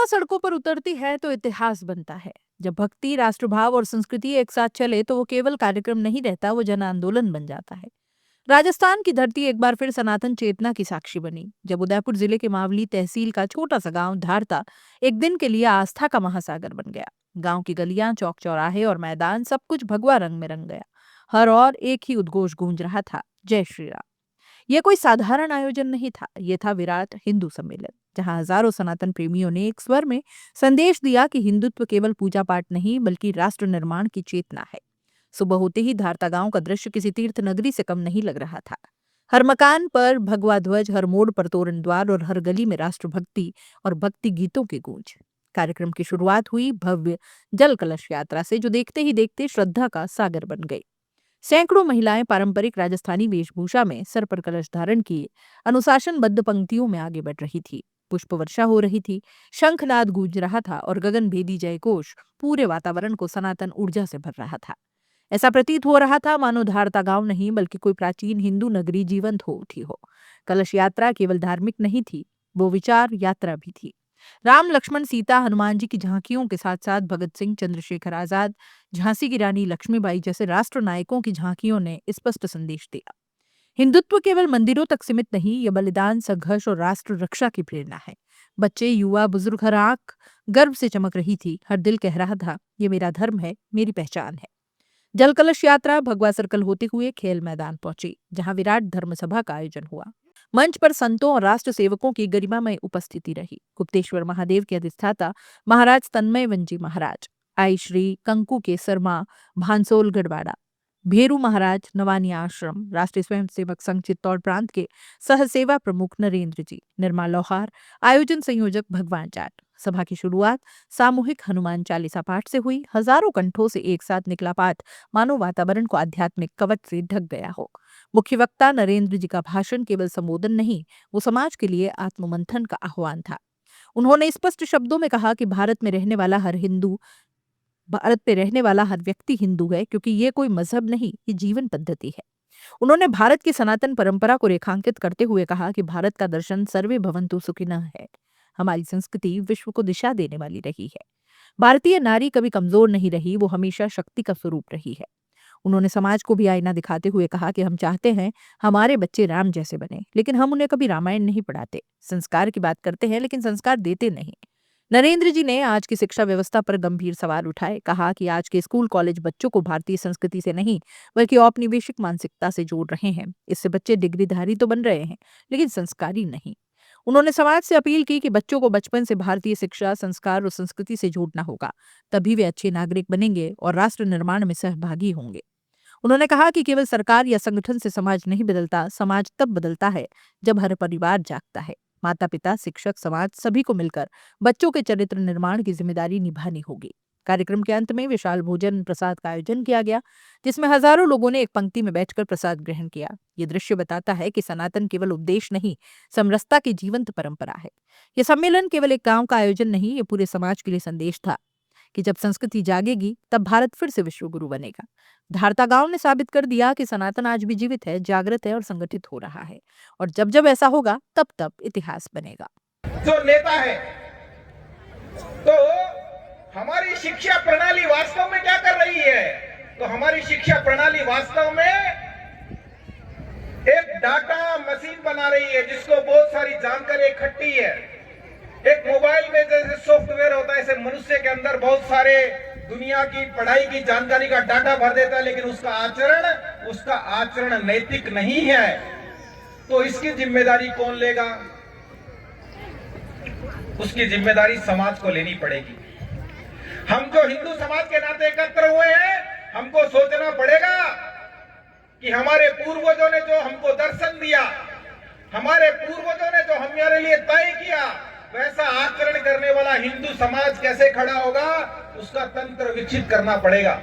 सड़कों पर उतरती है तो इतिहास बनता है। जब भक्ति, राष्ट्रभाव और संस्कृति एक साथ चले तो वो केवल कार्यक्रम नहीं रहता, वो जन आंदोलन बन जाता है। राजस्थान की धरती एक बार फिर सनातन चेतना की साक्षी बनी, जब उदयपुर जिले के मावली तहसील का छोटा सा गांव धारता एक दिन के लिए आस्था का महासागर बन गया। गांव की गलियां, चौक चौराहे और मैदान सब कुछ भगवा रंग में रंग गया। हर और एक ही उद्घोष गूंज रहा था, जय श्री राम। ये कोई साधारण आयोजन नहीं था, ये था विराट हिंदू सम्मेलन, जहां हजारों सनातन प्रेमियों ने एक स्वर में संदेश दिया कि हिंदुत्व केवल पूजा पाठ नहीं बल्कि राष्ट्र निर्माण की चेतना है। सुबह होते ही धारता गांव का दृश्य किसी तीर्थ नगरी से कम नहीं लग रहा था। हर मकान पर भगवा ध्वज, हर मोड़ पर तोरण द्वार और हर गली में राष्ट्रभक्ति और भक्ति गीतों की गूंज। कार्यक्रम की शुरुआत हुई भव्य जल कलश यात्रा से, जो देखते ही देखते श्रद्धा का सागर बन गई। सैकड़ों महिलाएं पारंपरिक राजस्थानी वेशभूषा में सर पर कलश धारण किए अनुशासनबद्ध पंक्तियों में आगे बढ़ रही थी। पुष्प वर्षा हो रही थी, शंखनाद गूंज रहा था और गगनभेदी जयघोष पूरे वातावरण को सनातन ऊर्जा से भर रहा था। ऐसा प्रतीत हो रहा था मानो धारता गांव नहीं बल्कि कोई प्राचीन हिंदू नगरी जीवंत हो उठी हो। कलश यात्रा केवल धार्मिक नहीं थी, वो विचार यात्रा भी थी। राम, लक्ष्मण, सीता, हनुमान जी की झांकियों के साथ साथ भगत सिंह, चंद्रशेखर आजाद, झांसी की रानी लक्ष्मीबाई जैसे राष्ट्र नायकों की झांकियों ने स्पष्ट संदेश दिया। हिंदुत्व केवल मंदिरों तक सीमित नहीं, ये बलिदान, संघर्ष और राष्ट्र रक्षा की प्रेरणा है। बच्चे, युवा, बुजुर्ग, हर आंख गर्व से चमक रही थी, हर दिल कह रहा था, ये मेरा धर्म है, मेरी पहचान है। जल कलश यात्रा भगवा सर्कल होते हुए खेल मैदान पहुंची, जहां विराट धर्म सभा का आयोजन हुआ। मंच पर संतों और राष्ट्र सेवकों की गरिमामय उपस्थिति रही। गुप्तेश्वर महादेव के अधिष्ठाता महाराज तन्मय वंजी महाराज, आई श्री कंकु के शर्मा भांसोल गढ़वाड़ा, भेरू महाराज नवानिया आश्रम, राष्ट्रीय स्वयंसेवक संघ चित्तौड़ प्रांत के सहसेवा प्रमुख नरेंद्र जी, निर्मा लोहार, आयोजन संयोजक भगवान जाट। सभा की शुरुआत सामूहिक हनुमान चालीसा पाठ से हुई। हजारों कंठों से एक साथ निकला पाठ मानो वातावरण को आध्यात्मिक कवच से ढक गया हो। मुख्य वक्ता नरेंद्र जी का भाषण केवल संबोधन नहीं, वो समाज के लिए आत्ममंथन का आह्वान था। उन्होंने स्पष्ट शब्दों में कहा कि भारत में रहने वाला हर व्यक्ति हिंदू है, क्योंकि ये कोई मजहब नहीं, ये जीवन पद्धति है। उन्होंने भारत की सनातन परंपरा को रेखांकित करते हुए कहा कि भारत का दर्शन सर्वे भवन्तु सुखिनः है। हमारी संस्कृति विश्व को दिशा देने वाली रही है। भारतीय नारी कभी कमजोर नहीं रही, वो हमेशा शक्ति का स्वरूप रही है। उन्होंने समाज को भी आईना दिखाते हुए कहा कि हम चाहते हैं हमारे बच्चे राम जैसे बने, लेकिन हम उन्हें कभी रामायण नहीं पढ़ाते। संस्कार की बात करते हैं लेकिन संस्कार देते नहीं। नरेंद्र जी ने आज की शिक्षा व्यवस्था पर गंभीर सवाल उठाए, कहा कि आज के स्कूल कॉलेज बच्चों को भारतीय संस्कृति से नहीं बल्कि औपनिवेशिक मानसिकता से जोड़ रहे हैं। इससे बच्चे डिग्रीधारी तो बन रहे हैं लेकिन संस्कारी नहीं। उन्होंने समाज से अपील की कि बच्चों को बचपन से भारतीय शिक्षा, संस्कार और संस्कृति से जोड़ना होगा, तभी वे अच्छे नागरिक बनेंगे और राष्ट्र निर्माण में सहभागी होंगे। उन्होंने कहा कि केवल सरकार या संगठन से समाज नहीं बदलता, समाज तब बदलता है जब हर परिवार जागता है। माता पिता, शिक्षक, समाज सभी को मिलकर बच्चों के चरित्र निर्माण की जिम्मेदारी निभानी होगी। कार्यक्रम के अंत में विशाल भोजन प्रसाद का आयोजन किया गया, जिसमें हजारों लोगों ने एक पंक्ति में बैठकर प्रसाद ग्रहण किया। ये दृश्य बताता है कि सनातन केवल उपदेश नहीं, समरसता की जीवंत परंपरा है। यह सम्मेलन केवल एक गांव का आयोजन नहीं, ये पूरे समाज के लिए संदेश था कि जब संस्कृति जागेगी तब भारत फिर से विश्व गुरु बनेगा। धारता गांव ने साबित कर दिया कि सनातन आज भी जीवित है, जागृत है और संगठित हो रहा है, और जब जब ऐसा होगा तब तब इतिहास बनेगा। जो नेता है, तो हमारी शिक्षा प्रणाली वास्तव में क्या कर रही है? तो हमारी शिक्षा प्रणाली वास्तव में एक डाटा मशीन बना रही है, जिसको बहुत सारी जानकारी इकट्ठी है। एक मोबाइल में जैसे सॉफ्टवेयर होता है, ऐसे मनुष्य के अंदर बहुत सारे दुनिया की पढ़ाई की जानकारी का डाटा भर देता है, लेकिन उसका आचरण नैतिक नहीं है। तो इसकी जिम्मेदारी कौन लेगा? उसकी जिम्मेदारी समाज को लेनी पड़ेगी। हम जो हिंदू समाज के नाते एकत्र हुए हैं, हमको सोचना पड़ेगा कि हमारे पूर्वजों ने जो हमको दर्शन दिया, हमारे पूर्वजों ने जो हमारे लिए तय किया, वैसा आचरण करने वाला हिंदू समाज कैसे खड़ा होगा, उसका तंत्र विकसित करना पड़ेगा।